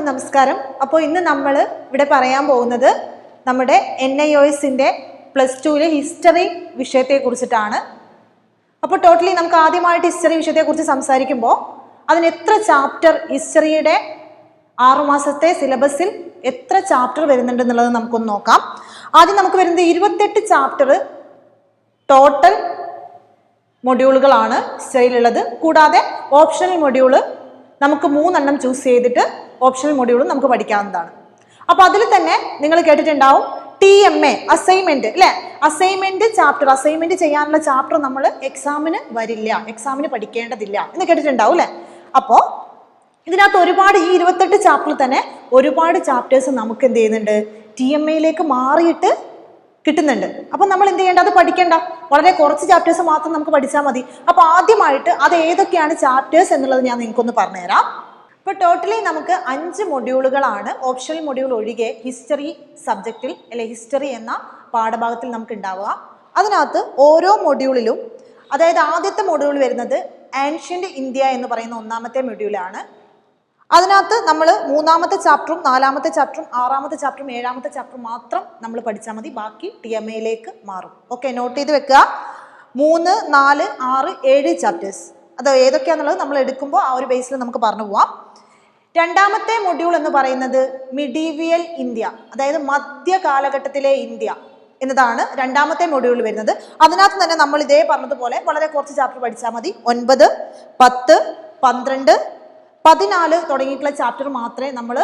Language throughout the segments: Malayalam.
എല്ലാവർക്കും നമസ്കാരം. അപ്പോൾ ഇന്ന് നമ്മൾ ഇവിടെ പറയാൻ പോകുന്നത് നമ്മുടെ NIOSന്റെ +2 ഹിസ്റ്ററി വിഷയത്തെക്കുറിച്ചിട്ടാണ്. അപ്പോൾ ടോട്ടലി നമുക്ക് ആദ്യമായിട്ട് ഹിസ്റ്ററി വിഷയത്തെക്കുറിച്ച് സംസാരിക്കുമ്പോൾ അതിന് എത്ര ചാപ്റ്റർ, ഹിസ്റ്ററിയുടെ 6 മാസത്തെ സിലബസിൽ എത്ര ചാപ്റ്റർ വരുന്നുണ്ടെന്നുള്ളത് നമുക്കൊന്ന് നോക്കാം. ആദ്യം നമുക്ക് വരുന്നത് 28 ചാപ്റ്റർ ടോട്ടൽ മൊഡ്യൂളുകളാണ് ഹിസ്റ്ററിയിലുള്ളത്. കൂടാതെ ഓപ്ഷണൽ മൊഡ്യൂള് നമുക്ക് 3 എണ്ണം ചൂസ് ചെയ്തിട്ട് ഓപ്ഷണൽ മൊഡ്യൂളും നമുക്ക് പഠിക്കാവുന്നതാണ്. അപ്പോൾ അതിൽ തന്നെ നിങ്ങൾ കേട്ടിട്ടുണ്ടാവും TMA അസൈൻമെന്റ് അല്ലെ. അസൈൻമെന്റ് ചാപ്റ്റർ, അസൈൻമെന്റ് ചെയ്യാനുള്ള ചാപ്റ്റർ നമ്മൾ എക്സാമിന് വരില്ല, എക്സാമിന് പഠിക്കേണ്ടതില്ല എന്ന് കേട്ടിട്ടുണ്ടാവും അല്ലെ. അപ്പോൾ ഇതിനകത്ത് ഒരുപാട് ഈ 28 ചാപ്റ്ററിൽ തന്നെ ഒരുപാട് ചാപ്റ്റേഴ്സ് നമുക്ക് എന്ത് ചെയ്യുന്നുണ്ട്, TMAയിലേക്ക് മാറിയിട്ട് കിട്ടുന്നുണ്ട്. അപ്പം നമ്മൾ എന്ത് ചെയ്യേണ്ട, അത് പഠിക്കേണ്ട, വളരെ കുറച്ച് ചാപ്റ്റേഴ്സ് മാത്രം നമുക്ക് പഠിച്ചാൽ മതി. അപ്പോൾ ആദ്യമായിട്ട് അത് ഏതൊക്കെയാണ് ചാപ്റ്റേഴ്സ് എന്നുള്ളത് ഞാൻ നിങ്ങൾക്കൊന്ന് പറഞ്ഞുതരാം. ഇപ്പോൾ ടോട്ടലി നമുക്ക് 5 മൊഡ്യൂളുകളാണ് ഓപ്ഷണൽ മൊഡ്യൂൾ ഒഴികെ ഹിസ്റ്ററി സബ്ജക്റ്റിൽ അല്ലെ ഹിസ്റ്ററി എന്ന പാഠഭാഗത്തിൽ നമുക്ക് ഉണ്ടാവുക. അതിനകത്ത് ഓരോ മൊഡ്യൂളിലും, അതായത് ആദ്യത്തെ മൊഡ്യൂൾ വരുന്നത് ആൻഷ്യന്റ് ഇന്ത്യ എന്ന് പറയുന്ന 1ാമത്തെ മൊഡ്യൂളാണ്. അതിനകത്ത് നമ്മൾ 3ാമത്തെ ചാപ്റ്ററും 4ാമത്തെ ചാപ്റ്ററും 6ാമത്തെ ചാപ്റ്ററും 7ാമത്തെ ചാപ്റ്ററും മാത്രം നമ്മൾ പഠിച്ചാൽ മതി, ബാക്കി TMAയിലേക്ക് മാറും. ഓക്കെ, നോട്ട് ചെയ്ത് വെക്കുക. 3, 4, 6, 7 ചാപ്റ്റേഴ്സ് അത് ഏതൊക്കെയാണെന്നുള്ളത് നമ്മൾ എടുക്കുമ്പോൾ ആ ഒരു ബേസിൽ നമുക്ക് പറഞ്ഞു പോവാം. 2ാമത്തെ മൊഡ്യൂൾ എന്ന് പറയുന്നത് മിഡീവിയൽ ഇന്ത്യ, അതായത് മധ്യ കാലഘട്ടത്തിലെ ഇന്ത്യ എന്നതാണ് 2ാമത്തെ മൊഡ്യൂൾ വരുന്നത്. അതിനകത്ത് തന്നെ നമ്മൾ ഇതേ പറഞ്ഞതുപോലെ വളരെ കുറച്ച് ചാപ്റ്റർ പഠിച്ചാൽ മതി. 9, 10, 12, 14 തുടങ്ങിയിട്ടുള്ള ചാപ്റ്റർ മാത്രമേ നമ്മൾ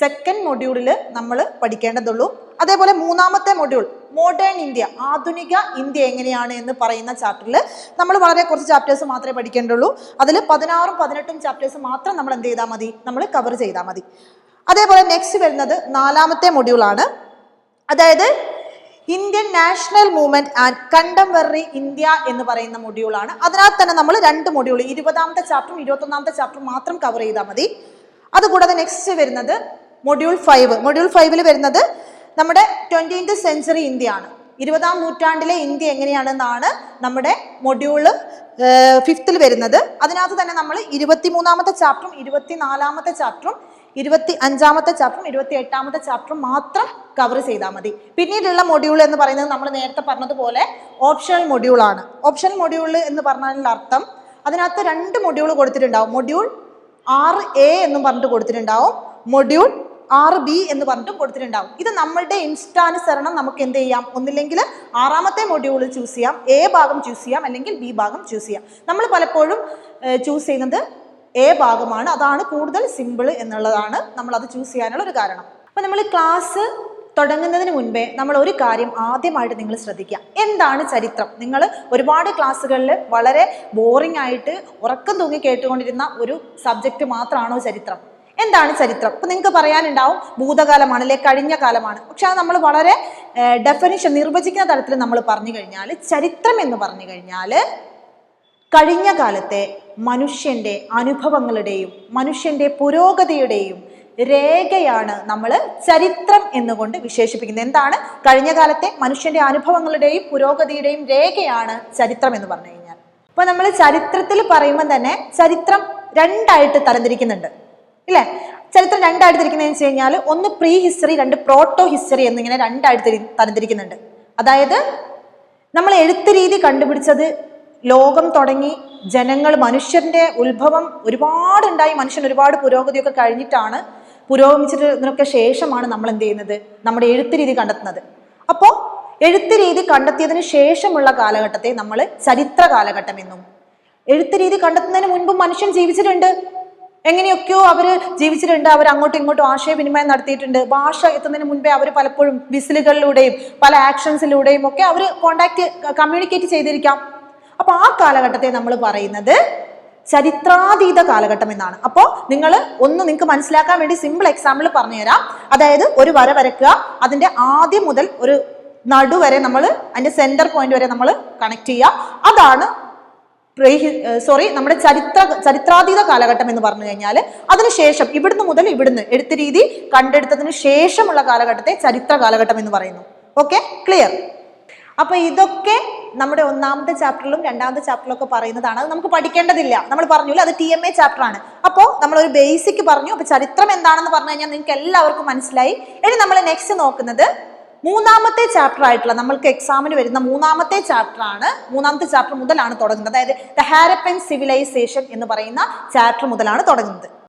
സെക്കൻഡ് മൊഡ്യൂളിൽ നമ്മൾ പഠിക്കേണ്ടതുള്ളൂ. അതേപോലെ 3ാമത്തെ മൊഡ്യൂൾ മോഡേൺ ഇന്ത്യ, ആധുനിക ഇന്ത്യ എങ്ങനെയാണ് എന്ന് പറയുന്ന ചാപ്റ്ററിൽ നമ്മൾ വളരെ കുറച്ച് ചാപ്റ്റേഴ്സ് മാത്രമേ പഠിക്കേണ്ടുള്ളൂ. അതിൽ 16ഉം 18ഉം ചാപ്റ്റേഴ്സ് മാത്രം നമ്മൾ എന്ത് ചെയ്താൽ മതി, നമ്മൾ കവർ ചെയ്താൽ മതി. അതേപോലെ നെക്സ്റ്റ് വരുന്നത് 4ാമത്തെ മൊഡ്യൂളാണ്, അതായത് Indian national movement and contemporary India എന്ന് പറയുന്ന മൊഡ്യൂളാണ്. അതിനകത്ത് തന്നെ നമ്മൾ 2 മൊഡ്യൂൾ, 20ാമത്തെ ചാപ്റ്ററും 21ാമത്തെ ചാപ്റ്ററും മാത്രം കവർ ചെയ്താൽ മതി. അതുകൂടാതെ നെക്സ്റ്റ് വരുന്നത് മൊഡ്യൂൾ 5. മൊഡ്യൂൾ 5 വരുന്നത് നമ്മുടെ 20th സെഞ്ചുറി ഇന്ത്യ ആണ്, 20ാം നൂറ്റാണ്ടിലെ ഇന്ത്യ എങ്ങനെയാണെന്നാണ് നമ്മുടെ മൊഡ്യൂള് 5th വരുന്നത്. അതിനകത്ത് തന്നെ നമ്മൾ 23ാമത്തെ ചാപ്റ്ററും 24ാമത്തെ ചാപ്റ്ററും 25ാമത്തെ ചാപ്റ്ററും 28ാമത്തെ ചാപ്റ്ററും മാത്രം കവർ ചെയ്താൽ മതി. പിന്നീടുള്ള മൊഡ്യൂൾ എന്ന് പറയുന്നത് നമ്മൾ നേരത്തെ പറഞ്ഞതുപോലെ ഓപ്ഷണൽ മൊഡ്യൂളാണ്. ഓപ്ഷണൽ മൊഡ്യൂൾ എന്ന് പറഞ്ഞതിൻ്റെ അർത്ഥം അതിനകത്ത് 2 മൊഡ്യൂൾ കൊടുത്തിട്ടുണ്ടാവും. മൊഡ്യൂൾ 6A എന്നും പറഞ്ഞിട്ട് കൊടുത്തിട്ടുണ്ടാവും, മൊഡ്യൂൾ 6B എന്ന് പറഞ്ഞിട്ട് കൊടുത്തിട്ടുണ്ടാവും. ഇത് നമ്മളുടെ ഇഷ്ടാനുസരണം നമുക്ക് എന്ത് ചെയ്യാം, ഒന്നില്ലെങ്കിൽ 6ാമത്തെ മൊഡ്യൂൾ ചൂസ് ചെയ്യാം, A ഭാഗം ചൂസ് ചെയ്യാം, അല്ലെങ്കിൽ B ഭാഗം ചൂസ് ചെയ്യാം. നമ്മൾ പലപ്പോഴും ചൂസ് ചെയ്യുന്നത് A ഭാഗമാണ്, അതാണ് കൂടുതൽ സിമ്പിൾ എന്നുള്ളതാണ് നമ്മൾ അത് ചൂസ് ചെയ്യാനുള്ള ഒരു കാരണം. അപ്പോൾ നമ്മൾ ക്ലാസ് തുടങ്ങുന്നതിന് മുൻപേ നമ്മൾ ഒരു കാര്യം ആദ്യമായിട്ട് നിങ്ങൾ ശ്രദ്ധിക്കുക. എന്താണ് ചരിത്രം? നിങ്ങൾ ഒരുപാട് ക്ലാസ്സുകളിൽ വളരെ ബോറിംഗ് ആയിട്ട് ഉറക്കം തൂങ്ങി കേട്ടുകൊണ്ടിരുന്ന ഒരു സബ്ജക്റ്റ് മാത്രമാണോ ചരിത്രം? എന്താണ് ചരിത്രം? ഇപ്പം നിങ്ങൾക്ക് പറയാനുണ്ടാവും ഭൂതകാലമാണ് അല്ലെ കഴിഞ്ഞ കാലമാണ്. പക്ഷെ അത് നമ്മൾ വളരെ ഡെഫിനിഷൻ നിർവചിക്കുന്ന തരത്തിൽ നമ്മൾ പറഞ്ഞു കഴിഞ്ഞാൽ ചരിത്രം എന്ന് പറഞ്ഞു കഴിഞ്ഞാൽ കഴിഞ്ഞ കാലത്തെ മനുഷ്യന്റെ അനുഭവങ്ങളുടെയും മനുഷ്യന്റെ പുരോഗതിയുടെയും രേഖയാണ് നമ്മൾ ചരിത്രം എന്നുകൊണ്ട് വിശേഷിപ്പിക്കുന്നത്. എന്താണ്? കഴിഞ്ഞ കാലത്തെ മനുഷ്യന്റെ അനുഭവങ്ങളുടെയും പുരോഗതിയുടെയും രേഖയാണ് ചരിത്രം എന്ന് പറഞ്ഞു കഴിഞ്ഞാൽ. അപ്പൊ നമ്മൾ ചരിത്രത്തിൽ പറയുമ്പോൾ തന്നെ ചരിത്രം 2ആയിട്ട് തരംതിരിക്കുന്നുണ്ട് ഇല്ലേ? ചരിത്രം 2ആയിട്ട് തിരിക്കുന്നതെന്ന് വെച്ച് കഴിഞ്ഞാൽ ഒന്ന് പ്രീ ഹിസ്റ്ററി, 2 പ്രോട്ടോ ഹിസ്റ്ററി എന്നിങ്ങനെ 2ആയിട്ട് തരംതിരിക്കുന്നുണ്ട്. അതായത് നമ്മൾ എഴുത്ത് രീതി കണ്ടുപിടിച്ചത് ലോകം തുടങ്ങി ജനങ്ങൾ, മനുഷ്യന്റെ ഉത്ഭവം ഒരുപാടുണ്ടായി, മനുഷ്യൻ ഒരുപാട് പുരോഗതിയൊക്കെ കഴിഞ്ഞിട്ടാണ്, പുരോഗമിച്ചതിനൊക്കെ ശേഷമാണ് നമ്മൾ എന്ത് ചെയ്യുന്നത്, നമ്മുടെ എഴുത്ത് രീതി കണ്ടെത്തുന്നത്. അപ്പോൾ എഴുത്ത് രീതി കണ്ടെത്തിയതിന് ശേഷമുള്ള കാലഘട്ടത്തെ നമ്മൾ ചരിത്ര കാലഘട്ടം എന്നും, എഴുത്ത് രീതി കണ്ടെത്തുന്നതിന് മുൻപ് മനുഷ്യൻ ജീവിച്ചിട്ടുണ്ട്, എങ്ങനെയൊക്കെയോ അവർ ജീവിച്ചിട്ടുണ്ട്, അവർ അങ്ങോട്ടും ഇങ്ങോട്ടും ആശയവിനിമയം നടത്തിയിട്ടുണ്ട്. ഭാഷ എത്തുന്നതിന് മുൻപേ അവർ പലപ്പോഴും വിസിലുകളിലൂടെയും പല ആക്ഷൻസിലൂടെയും ഒക്കെ അവർ കമ്മ്യൂണിക്കേറ്റ് ചെയ്തിരിക്കാം. അപ്പൊ ആ കാലഘട്ടത്തെ നമ്മൾ പറയുന്നത് ചരിത്രാതീത കാലഘട്ടം എന്നാണ്. അപ്പോൾ നിങ്ങൾക്ക് മനസ്സിലാക്കാൻ വേണ്ടി സിമ്പിൾ എക്സാമ്പിൾ പറഞ്ഞുതരാം. അതായത് ഒരു വര വരക്കുക, അതിന്റെ ആദ്യം മുതൽ ഒരു നടുവരെ നമ്മൾ അതിന്റെ സെന്റർ പോയിന്റ് വരെ നമ്മൾ കണക്ട് ചെയ്യുക. അതാണ് നമ്മുടെ ചരിത്രാതീത കാലഘട്ടം എന്ന് പറഞ്ഞു കഴിഞ്ഞാൽ അതിനുശേഷം ഇവിടുന്ന് എഴുത്ത് രീതി കണ്ടെടുത്തതിന് ശേഷമുള്ള കാലഘട്ടത്തെ ചരിത്ര കാലഘട്ടം എന്ന് പറയുന്നു. Okay, clear? അപ്പൊ ഇതൊക്കെ നമ്മുടെ ഒന്നാമത്തെ ചാപ്റ്ററിലും രണ്ടാമത്തെ ചാപ്റ്ററിലും ഒക്കെ പറയുന്നതാണ്. അത് നമുക്ക് പഠിക്കേണ്ടതില്ല, നമ്മൾ പറഞ്ഞില്ല, അത് TMA ചാപ്റ്റർ ആണ്. അപ്പോൾ നമ്മളൊരു ബേസിക് പറഞ്ഞു. അപ്പൊ ചരിത്രം എന്താണെന്ന് പറഞ്ഞു കഴിഞ്ഞാൽ നിങ്ങൾക്ക് എല്ലാവർക്കും മനസ്സിലായി. ഇനി നമ്മൾ നെക്സ്റ്റ് നോക്കുന്നത് മൂന്നാമത്തെ ചാപ്റ്റർ ആയിട്ടുള്ള, നമ്മൾക്ക് എക്സാമിന് വരുന്ന മൂന്നാമത്തെ ചാപ്റ്റർ ആണ്. മൂന്നാമത്തെ ചാപ്റ്റർ മുതലാണ് തുടങ്ങുന്നത്. അതായത് ദ ഹാരപ്പൻ സിവിലൈസേഷൻ എന്ന് പറയുന്ന ചാപ്റ്റർ മുതലാണ് തുടങ്ങുന്നത്.